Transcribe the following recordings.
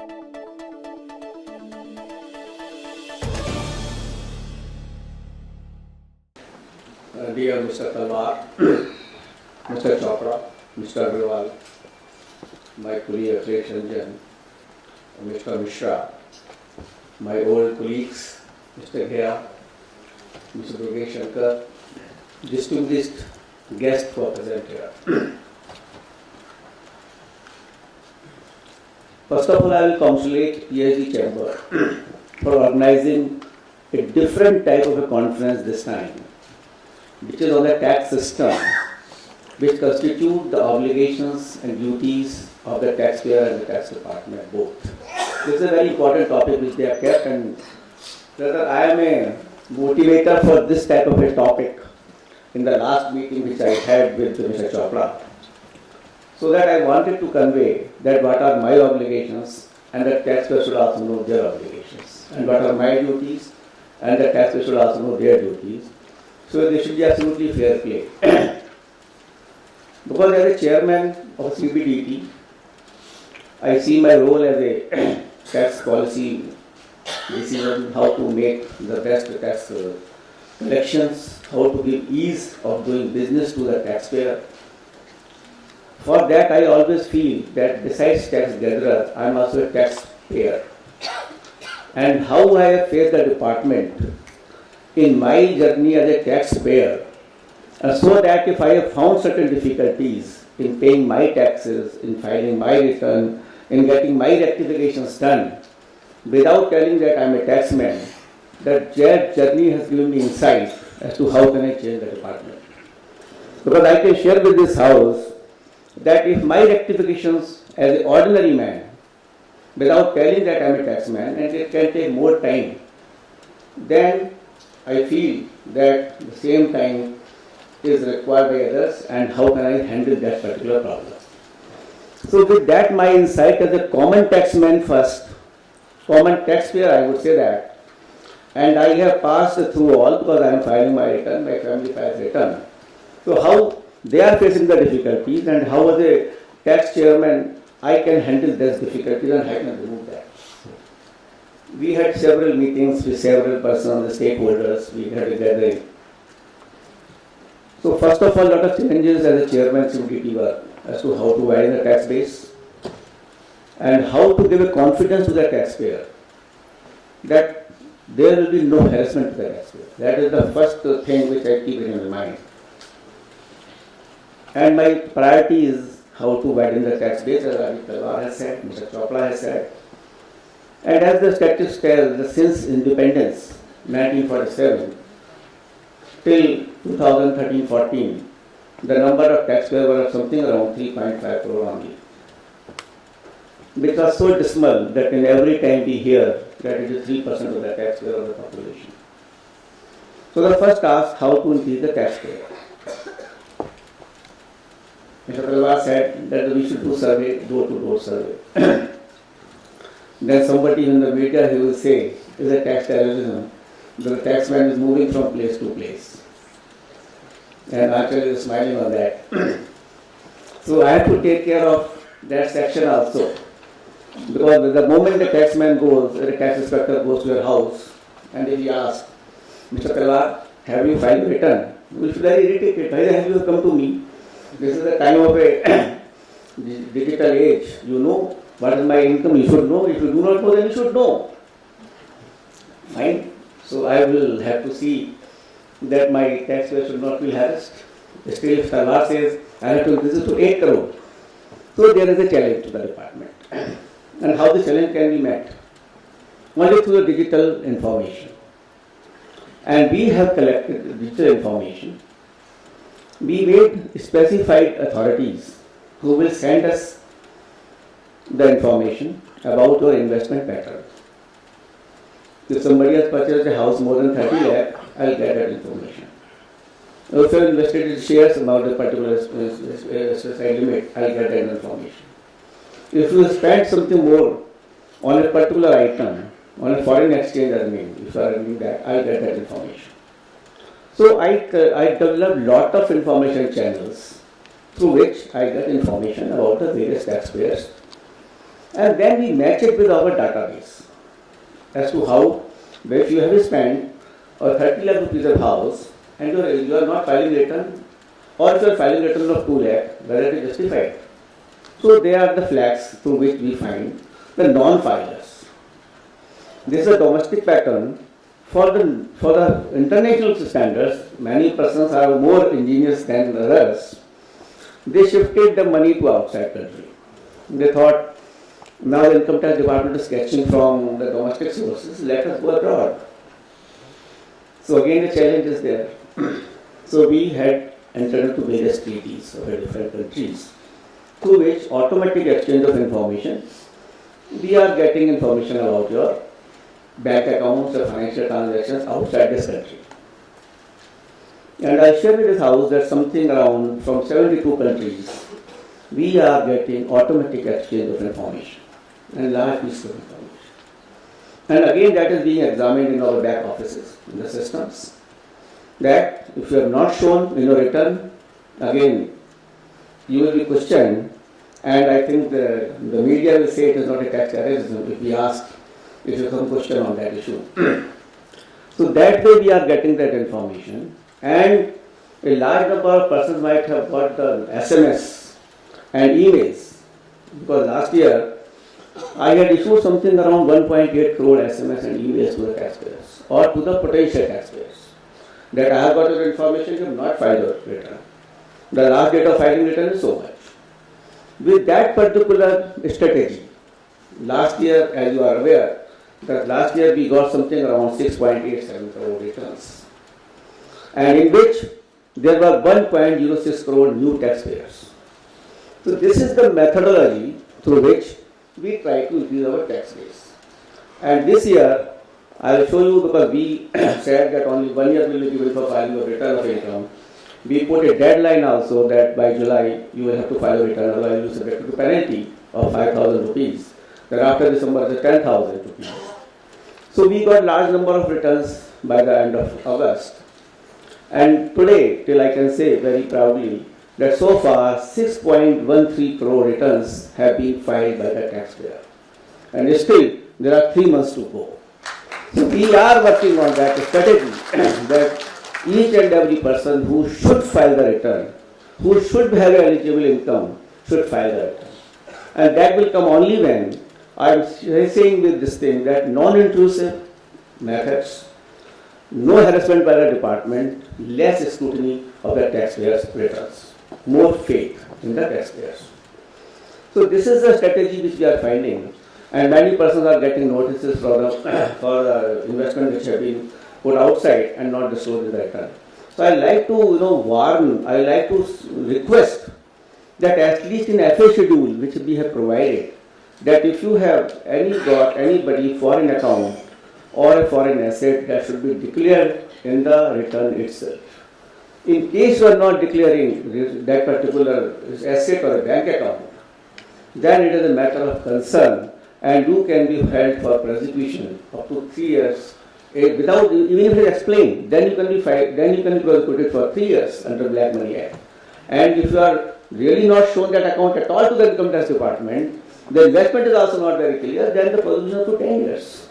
Dear Mr. Talwar, Mr. Chopra, Mr. Agarwal, my colleague Akhilesh Ranjan, Mr. Mishra, my old colleagues, Mr. Ghaya, Mr. Durgesh Shankar, distinguished guests who are present here. First of all, I will congratulate PhD Chamber for organizing a different type of a conference this time, which is on the tax system, which constitute the obligations and duties of the taxpayer and the tax department both. This is a very important topic which they have kept, and rather I am a motivator for this type of a topic in the last meeting which I had with Mr. Chopra. So that I wanted to convey that what are my obligations and the taxpayer should also know their obligations, and what are my duties and the taxpayer should also know their duties. So there should be absolutely fair play. Because as a chairman of CBDT, I see my role as a tax policy decision, how to make the best tax collections, how to give ease of doing business to the taxpayer. For that, I always feel that besides tax gatherer, I am also a taxpayer. And how I have faced the department in my journey as a taxpayer, so that if I have found certain difficulties in paying my taxes, in filing my return, in getting my rectifications done, without telling that I am a taxman, that journey has given me insight as to how can I change the department. Because I can share with this house that if my rectifications as an ordinary man, without telling that I am a taxman, and it can take more time, then I feel that the same time is required by others, and how can I handle that particular problem. So with that, my insight as a common taxman first, common taxpayer I would say that, and I have passed through all because I am filing my return, my family files return. So how they are facing the difficulties, and how as a tax chairman I can handle those difficulties and I can remove that. We had several meetings with several persons, the stakeholders, we had a gathering. So first of all, a lot of challenges as a chairman CBDT were as to how to widen the tax base and how to give a confidence to the taxpayer that there will be no harassment to the taxpayer. That is the first thing which I keep in my mind. And my priority is how to widen the tax base, as Mr. Talwar has said, Mr. Chopra has said. And as the statistics tell, since independence, 1947, till 2013-14, the number of taxpayers were something around 3.5 crore only. Which was so dismal that in every time we hear that it is 3% of the taxpayer of the population. So the first task, how to increase the taxpayer. Mr. Talwar said that we should do survey, door-to-door survey. Then somebody in the media, he will say, is a tax terrorism. The taxman is moving from place to place. And actually is smiling on that. So I have to take care of that section also. Because the moment the taxman goes, the tax inspector goes to your house, and if he asks, Mr. Talwar, have you filed return? You will feel very irritated. Why have you come to me? This is the time of a digital age. You know what is my income, you should know. If you do not know, then you should know. Fine. So I will have to see that my taxpayer should not be harassed. Still, if Talwar says, I have to increase it to 8 crore. So there is a challenge to the department. And how the challenge can be met? Only through the digital information. And we have collected digital information. We made specified authorities who will send us the information about your investment pattern. If somebody has purchased a house more than 30 lakh, I'll get that information. If you have invested in shares about a particular specified limit, I'll get that information. If you spend something more on a particular item, on a foreign exchange earning, if you are earning that, I'll get that information. So I developed lot of information channels through which I get information about the various taxpayers. and then we match it with our database as to how, if you have spent a 30 lakh rupees of house and you are not filing return, or if you are filing return of 2 lakh, whether it is justified. So they are the flags through which we find the non-filers. This is a domestic pattern. For the international standards, many persons are more ingenious than others. They shifted the money to outside country. They thought, now the income tax department is catching from the domestic sources, let us go abroad. So again the challenge is there. So we had entered into various treaties of different countries, through which automatic exchange of information. We are getting information about your bank accounts or financial transactions outside this country. And I share with this house that something around from 72 countries, we are getting automatic exchange of information and large piece of information. And again that is being examined in our back offices, in the systems, that if you have not shown in your return, again you will be questioned, and I think the media will say it is not a tax terrorism if we ask if you have some question on that issue. So that way we are getting that information, and a large number of persons might have got the SMS and emails, because last year I had issued something around 1.8 crore SMS and emails to the taxpayers or to the potential taxpayers that I have got your information, you have not filed your return. The last date of filing return is so much. With that particular strategy, last year, as you are aware, that last year we got something around 6.87 crore returns, and in which there were 1.06 crore new taxpayers. So this is the methodology through which we try to increase our tax base. And this year, I will show you, because we said that only 1 year will be given for filing of return of income. We put a deadline also that by July you will have to file a return, otherwise you will be subject to penalty of 5,000 rupees. Then after December it is 10,000 rupees. So we got large number of returns by the end of August. And today, till I can say very proudly, that so far 6.13 crore returns have been filed by the taxpayer. And still there are 3 months to go. So we are working on that strategy that each and every person who should file the return, who should have eligible income, should file the return. And that will come only when I am saying with this thing that non-intrusive methods, no harassment by the department, less scrutiny of the taxpayers' returns, more faith in the taxpayers. So this is the strategy which we are finding, and many persons are getting notices for the investment which have been put outside and not disclosed in the return. So I like to warn, I like to request that at least in FA schedule which we have provided, that if you have got anybody foreign account or a foreign asset, that should be declared in the return itself. In case you are not declaring that particular asset or a bank account, then it is a matter of concern, and you can be held for prosecution up to 3 years without, even if it is explained, then you can be prosecuted for 3 years under Black Money Act. And if you are really not shown that account at all to the income tax department, the investment is also not very clear, then the prosecution up to 10 years.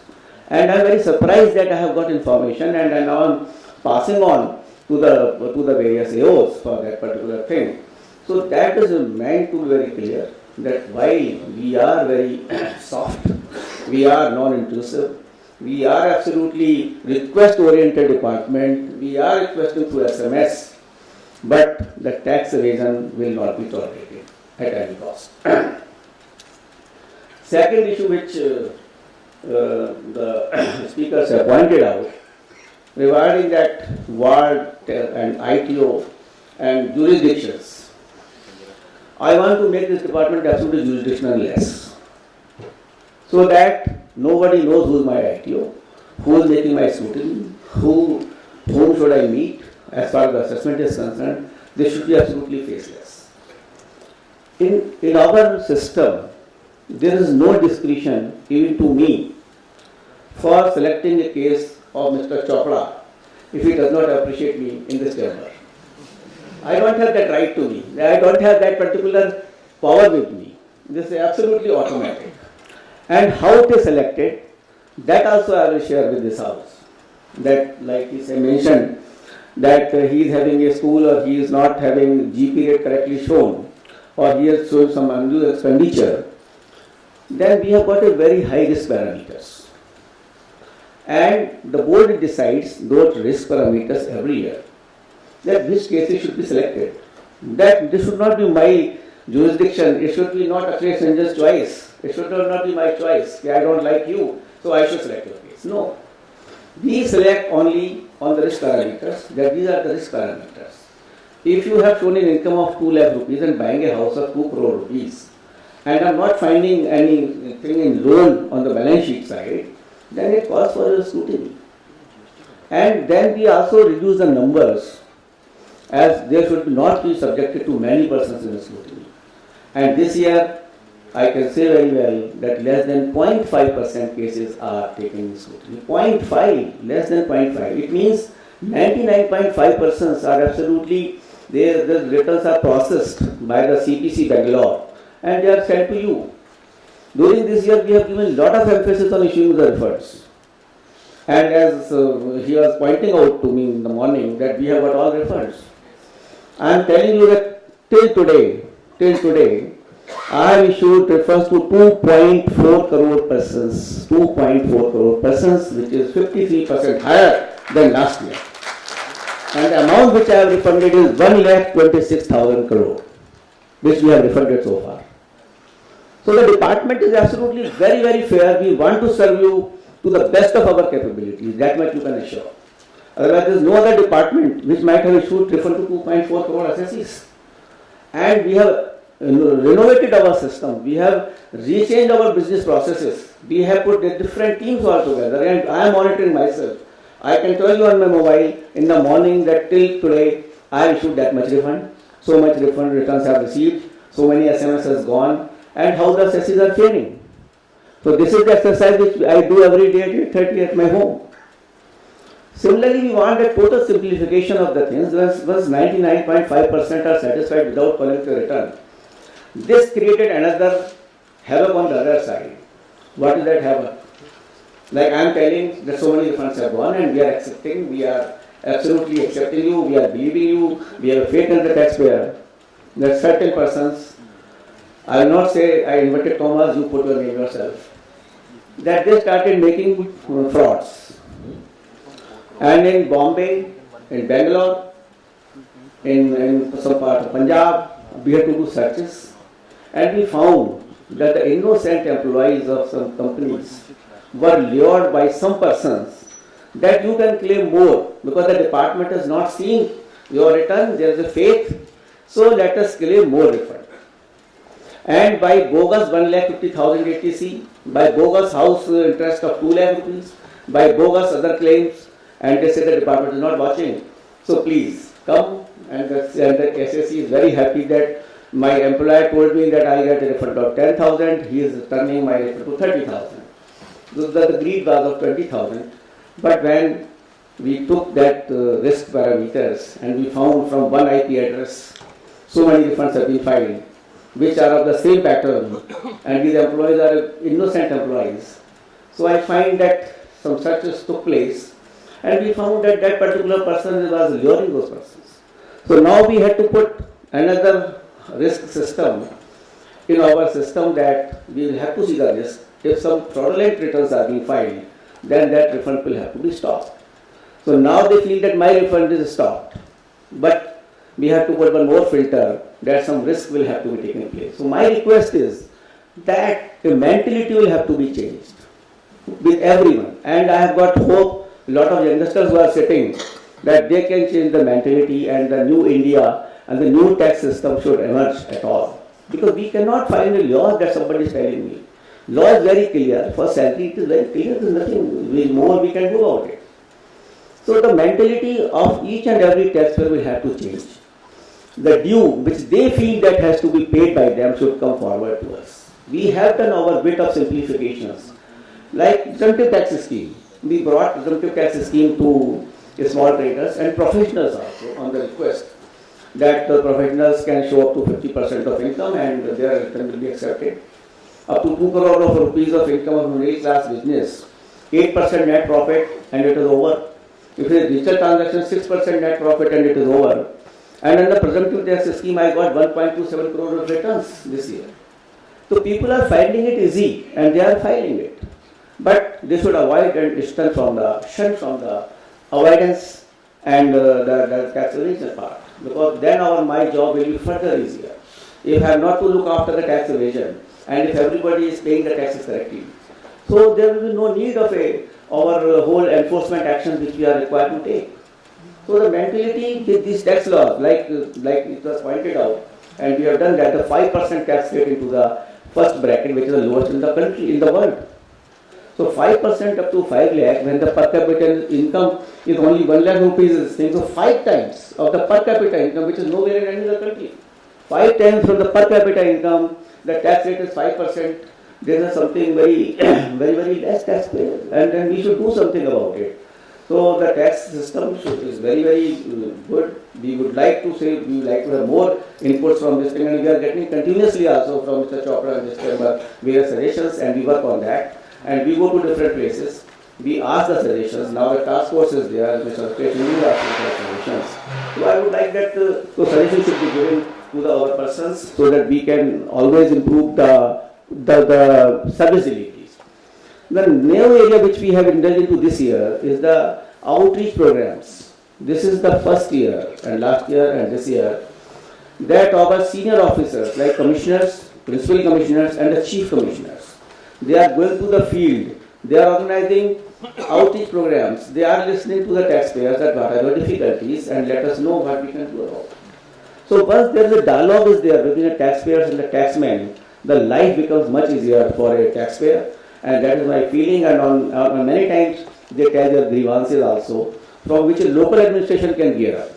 And I am very surprised that I have got information, and now I am passing on to the various AOs for that particular thing. So that is meant to be very clear that while we are very soft, we are non-intrusive, we are absolutely request-oriented department, we are requesting through SMS, but the tax evasion will not be tolerated at any cost. Second issue which the speakers have pointed out regarding that ward and ITO and jurisdictions. I want to make this department absolutely jurisdictional-less, so that nobody knows who is my ITO, who is making my scrutiny, whom should I meet as far as the assessment is concerned. This should be absolutely faceless. In our system, there is no discretion given to me for selecting a case of Mr. Chopra if he does not appreciate me in this chamber. I don't have that right to me. I don't have that particular power with me. This is absolutely automatic. And how it is selected, that also I will share with this house. That, like he mentioned, that he is having a school or he is not having GP rate correctly shown, or he has shown some undue expenditure, then we have got a very high risk parameters. And the board decides those risk parameters every year, that which cases should be selected. That this should not be my jurisdiction, it should be not Akhilesh Ranjan's choice, it should not be my choice, I don't like you, so I should select your case. No. We select only on the risk parameters, that these are the risk parameters. If you have shown an income of 2 lakh rupees and buying a house of 2 crore rupees, and are not finding anything in loan on the balance sheet side, then it calls for a scrutiny. And then we also reduce the numbers, as they should not be subjected to many persons in the scrutiny. And this year, I can say very well that less than 0.5% cases are taken in scrutiny. 0.5, less than 0.5. It means 99.5% are absolutely, the returns are processed by the CPC Bangalore and they are sent to you. During this year, we have given a lot of emphasis on issuing the refunds. And as he was pointing out to me in the morning that we have got all refunds. I am telling you that till today, I have issued refunds to 2.4 crore persons, 2.4 crore persons, which is 53% higher than last year. And the amount which I have refunded is 1,26,000 crore, which we have refunded so far. So the department is absolutely very, very fair. We want to serve you to the best of our capabilities. That much you can assure. Otherwise, there is no other department which might have issued refund to 2.4 crore assessees. And we have renovated our system. We have rechanged our business processes. We have put different teams all together, and I am monitoring myself. I can tell you on my mobile in the morning that till today I have issued that much refund. So much refund returns have received. So many SMS has gone. And how the assessees are faring. So this is the exercise which I do every day at 8:30 at my home. Similarly, we want a total simplification of the things. Once 99.5% are satisfied without collecting a return, this created another havoc on the other side. What is that havoc? Like I am telling that so many refunds have gone and we are accepting, we are absolutely accepting you, we are believing you, we have faith in the taxpayer. That certain persons, I will not say I inverted commas, you put your name yourself, that they started making frauds. And in Bombay, in Bangalore, in some part of Punjab, we had to do searches. And we found that the innocent employees of some companies were lured by some persons that you can claim more because the department is not seeing your return, there is a faith, so let us claim more refund. And by bogus 1,50,000 ATC, by bogus house interest of 2 lakh rupees, by bogus other claims, and they say the department is not watching. So please come, and the SSC is very happy that my employer told me that I get a refund of 10,000, he is turning my refund to 30,000. So the greed was of 20,000. But when we took that risk parameters and we found from one IP address, so many refunds have been filed, which are of the same pattern, and these employees are innocent employees. So I find that some searches took place, and we found that that particular person was luring those persons. So now we had to put another risk system in our system that we will have to see the risk. If some fraudulent returns are being filed, then that refund will have to be stopped. So now they feel that my refund is stopped, but we have to put one more filter that some risk will have to be taken place. So my request is that the mentality will have to be changed with everyone. And I have got hope, a lot of youngsters who are sitting, that they can change the mentality and the new India and the new tax system should emerge at all. Because we cannot find a law that somebody is telling me. Law is very clear. For salary it is very clear. There is nothing more we can do about it. So the mentality of each and every taxpayer will have to change. The due which they feel that has to be paid by them should come forward to us. We have done our bit of simplifications. Like presumptive tax scheme. We brought presumptive tax scheme to small traders and professionals also on the request that the professionals can show up to 50% of income and their return will be accepted. up to 2 crore of rupees of income of middle class business, 8% net profit and it is over. If it is digital transaction, 6% net profit and it is over. And under presumptive tax scheme, I got 1.27 crore of returns this year. So people are finding it easy and they are filing it. But they should avoid and shun from the avoidance and the tax evasion part. Because then my job will be further easier. If I have not to look after the tax evasion and if everybody is paying the taxes correctly. So there will be no need of our whole enforcement actions which we are required to take. So the mentality with these tax laws, like it was pointed out, and we have done that, the 5% tax rate into the first bracket, which is the lowest in the country, in the world. So 5% up to 5 lakh, when the per capita income is only 1 lakh rupees, is thing. So 5 times of the per capita income, which is nowhere in any other country. 5 times from the per capita income, the tax rate is 5%. This is something very, very less taxpayer, and then we should do something about it. So the tax system is very, very good. We would like to have more inputs from this thing, and we are getting continuously also from Mr. Chopra and Mr. Chamber various suggestions, and we work on that. And we go to different places. We ask the suggestions. Now the task force is there. Mr. Krishnan is asking for suggestions. So I would like that the suggestions should be given to our persons so that we can always improve the service deliveries. The new area which we have indulged into this year is the outreach programs. This is the first year, and last year and this year, that our senior officers like commissioners, principal commissioners and the chief commissioners, they are going to the field, they are organizing outreach programs, they are listening to the taxpayers that what are the difficulties and let us know what we can do about it. So once there is a dialogue is there between the taxpayers and the taxmen, the life becomes much easier for a taxpayer, and that is my feeling. And on many times they tell their grievances also, from which a local administration can gear up.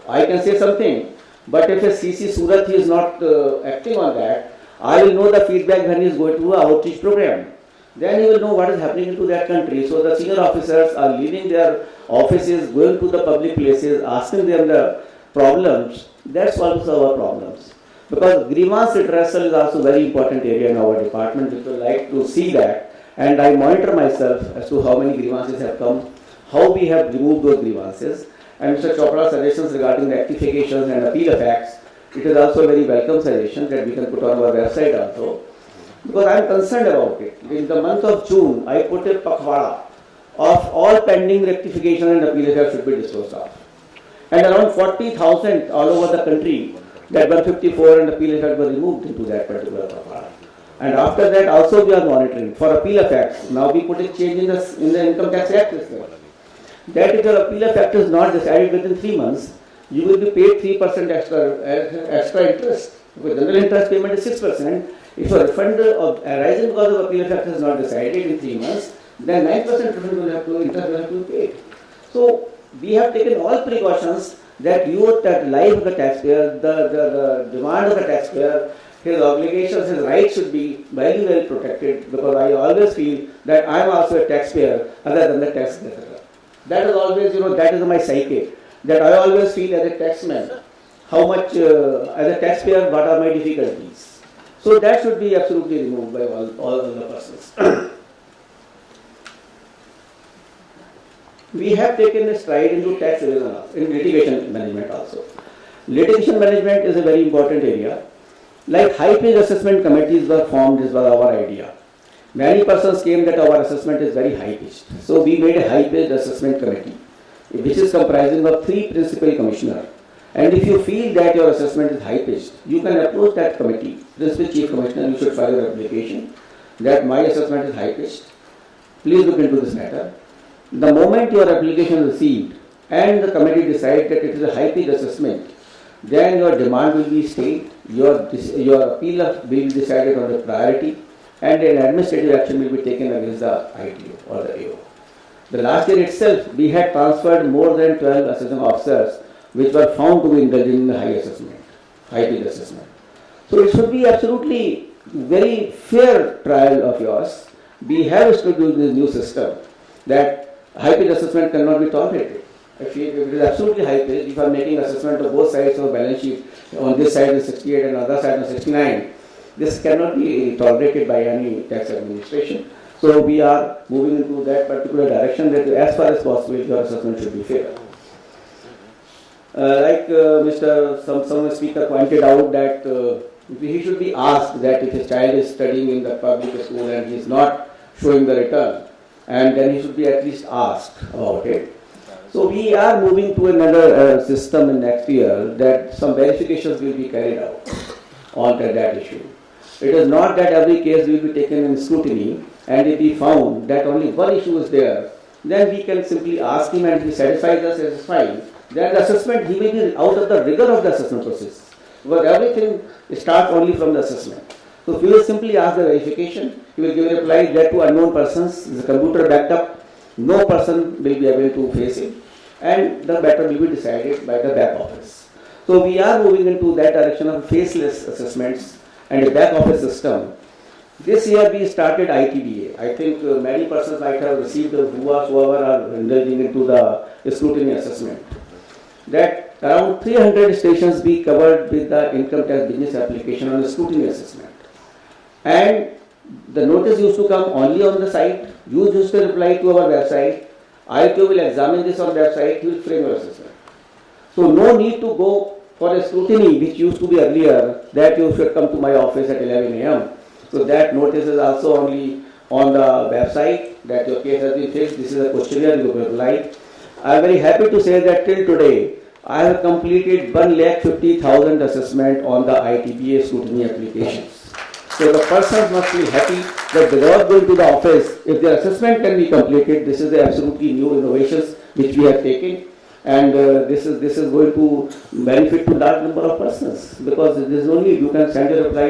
I can say something, but if a CC Surat is not acting on that, I will know the feedback when he is going to an outreach program. Then he will know what is happening into that country. So the senior officers are leaving their offices, going to the public places, asking them the problems. That solves our problems. Because grievance redressal is also a very important area in our department. We would like to see that. And I monitor myself as to how many grievances have come, how we have removed those grievances. And Mr. Chopra's suggestions regarding the rectifications and appeal effects, it is also a very welcome suggestion that we can put on our website also. Because I am concerned about it. In the month of June, I put a pakhwada of all pending rectification and appeal effects should be disposed of. And around 40,000 all over the country, that 154 and appeal effect were removed into that particular pakhwada. And after that also we are monitoring for appeal effects. Now we put a change in the Income Tax Act system. That if your appeal effect is not decided within 3 months, you will be paid 3% extra interest. Because general interest payment is 6%. If a refund arising because of appeal effect is not decided in 3 months, then 9% interest will have to be paid. So we have taken all precautions that that life of the taxpayer, the demand of the taxpayer, his obligations, his rights should be very well protected, because I always feel that I am also a taxpayer other than the tax gatherer. That is always, that is my psyche. That I always feel as a taxman, how much, as a taxpayer, what are my difficulties. So that should be absolutely removed by all other persons. We have taken a stride into tax evasion, in litigation management also. Litigation management is a very important area. Like high-pitched assessment committees were formed, this was our idea. Many persons came that our assessment is very high-pitched. So we made a high-pitched assessment committee, which is comprising of 3 principal commissioners. And if you feel that your assessment is high-pitched, you can approach that committee. Principal Chief Commissioner, you should file your application that my assessment is high-pitched. Please look into this matter. The moment your application is received and the committee decides that it is a high-pitched assessment, then your demand will be stayed, your appeal will be decided on the priority, and an administrative action will be taken against the ITO or the AO. The last year itself, we had transferred more than 12 assessment officers which were found to be indulging in the high-pitched assessment. So it should be absolutely very fair trial of yours. We have introduced this new system that high-pitched assessment cannot be tolerated. If it is absolutely high-pitched, if I am making assessment of both sides of balance sheet, on this side is 68 and on the other side is 69, This cannot be tolerated by any tax administration. So we are moving into that particular direction that as far as possible your assessment should be fair. Some speaker pointed out that he should be asked that if his child is studying in the public school and he is not showing the return, and then he should be at least asked about it. So we are moving to another system in next year that some verifications will be carried out on that issue. It is not that every case will be taken in scrutiny, and if we found that only one issue is there, then we can simply ask him, and if he satisfies us as fine, then the assessment, he will be out of the rigor of the assessment process. Because everything starts only from the assessment. So if we will simply ask the verification, he will give a reply that to unknown persons, the computer backed up, no person will be able to face it, and the matter will be decided by the back office. So we are moving into that direction of faceless assessments and a back office system. This year we started ITBA. I think many persons might have received whoever are indulging into the scrutiny assessment. That around 300 stations be covered with the income tax business application on the scrutiny assessment. And the notice used to come only on the site. You used to reply to our website. IQ will examine this on website, he will frame your assessment. So no need to go for a scrutiny which used to be earlier that you should come to my office at 11 a.m. So that notice is also only on the website that your case has been fixed. This is a questionnaire you will reply. I am very happy to say that till today I have completed 1,50,000 assessment on the ITBA scrutiny applications. So the persons must be happy that without going to the office, if their assessment can be completed, this is the absolutely new innovations which we have taken, and this is going to benefit to large number of persons, because there is no need. You can send a reply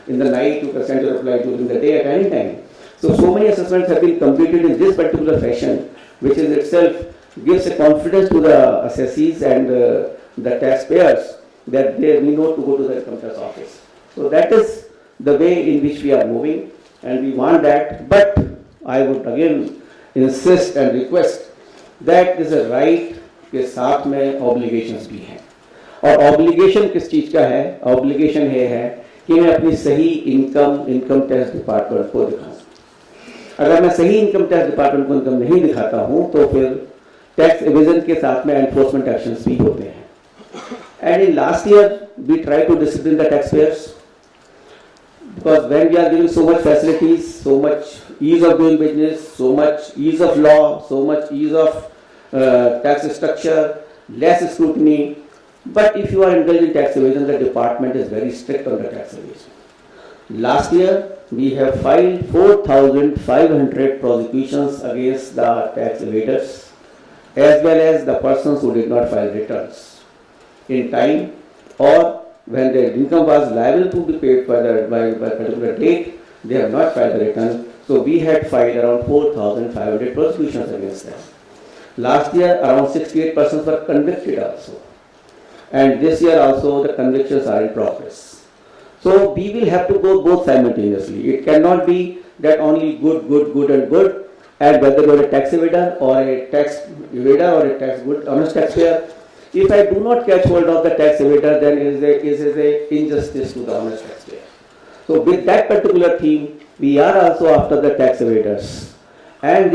in the night, you can send a reply during the day at any time. So many assessments have been completed in this particular fashion, which is itself gives a confidence to the assessees and the taxpayers that they need not to go to the income tax office. So that is the way in which we are moving, and we want that. But I would again insist and request that this is right के साथ में obligations भी हैं. और obligation किस चीज़ का है? Obligation है कि मैं अपनी सही income tax department को दिखाऊं. अगर मैं सही income tax department को income नहीं दिखाता हूं तो फिर tax evasion के साथ में enforcement actions भी होते हैं. And in last year we tried to discipline the taxpayers, because when we are giving so much facilities, so much ease of doing business, so much ease of law, so much ease of tax structure, less scrutiny. But if you are indulging tax evasion, the department is very strict on the tax evasion. Last year, we have filed 4,500 prosecutions against the tax evaders, as well as the persons who did not file returns in time, or when their income was liable to be paid by a particular date, they have not filed the return. So we had filed around 4,500 prosecutions against them. Last year, around 68 persons were convicted also. And this year also, the convictions are in progress. So we will have to go both simultaneously. It cannot be that only good, and whether you are a tax evader or a tax evader or a honest taxpayer, if I do not catch hold of the tax evader, then it is a injustice to the honest taxpayer. So with that particular theme, we are also after the tax evaders. And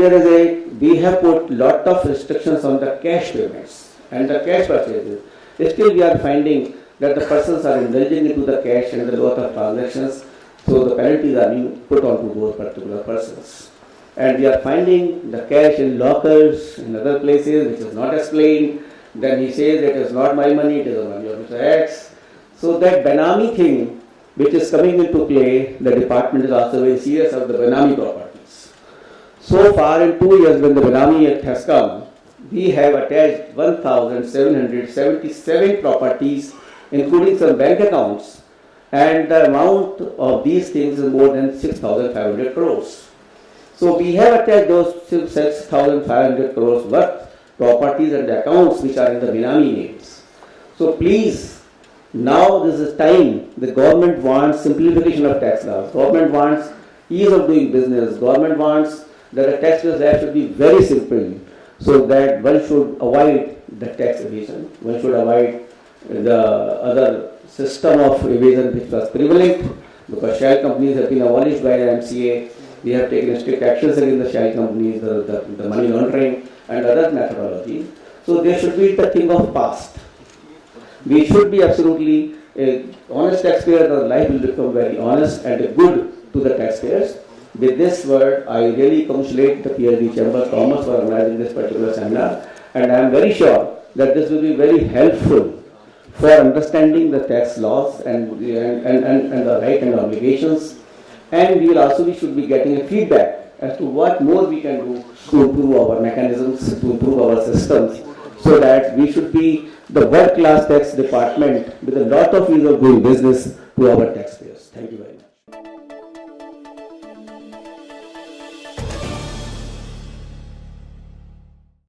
we have put lot of restrictions on the cash payments and the cash purchases. Still we are finding that the persons are indulging into the cash and the lot of transactions, so the penalties are being put onto those particular persons. And we are finding the cash in lockers, in other places, which is not explained. Then he says it is not my money, it is the money of Mr. X. So that Benami thing, which is coming into play, the department is also very serious of the Benami properties. So far in 2 years when the Benami Act has come, we have attached 1,777 properties, including some bank accounts, and the amount of these things is more than 6,500 crores. So we have attached those 6,500 crores worth properties and the accounts which are in the Benami names. So please, now this is time. The government wants simplification of tax laws. Government wants ease of doing business. Government wants that the tax law should be very simple, so that one should avoid the tax evasion. One should avoid the other system of evasion which was prevalent. because shell companies have been abolished by the MCA. We have taken strict actions against the shell companies, the money laundering and other methodologies. So they should be the thing of past. We should be absolutely honest taxpayer. The life will become very honest and good to the taxpayers. With this word, I really congratulate the PhD Chamber of Commerce for organizing this particular seminar, and I am very sure that this will be very helpful for understanding the tax laws and the right and obligations. And we will also should be getting a feedback as to what more we can do to improve our mechanisms, to improve our systems, so that we should be the world-class tax department with a lot of ease of doing business to our taxpayers. Thank you very much.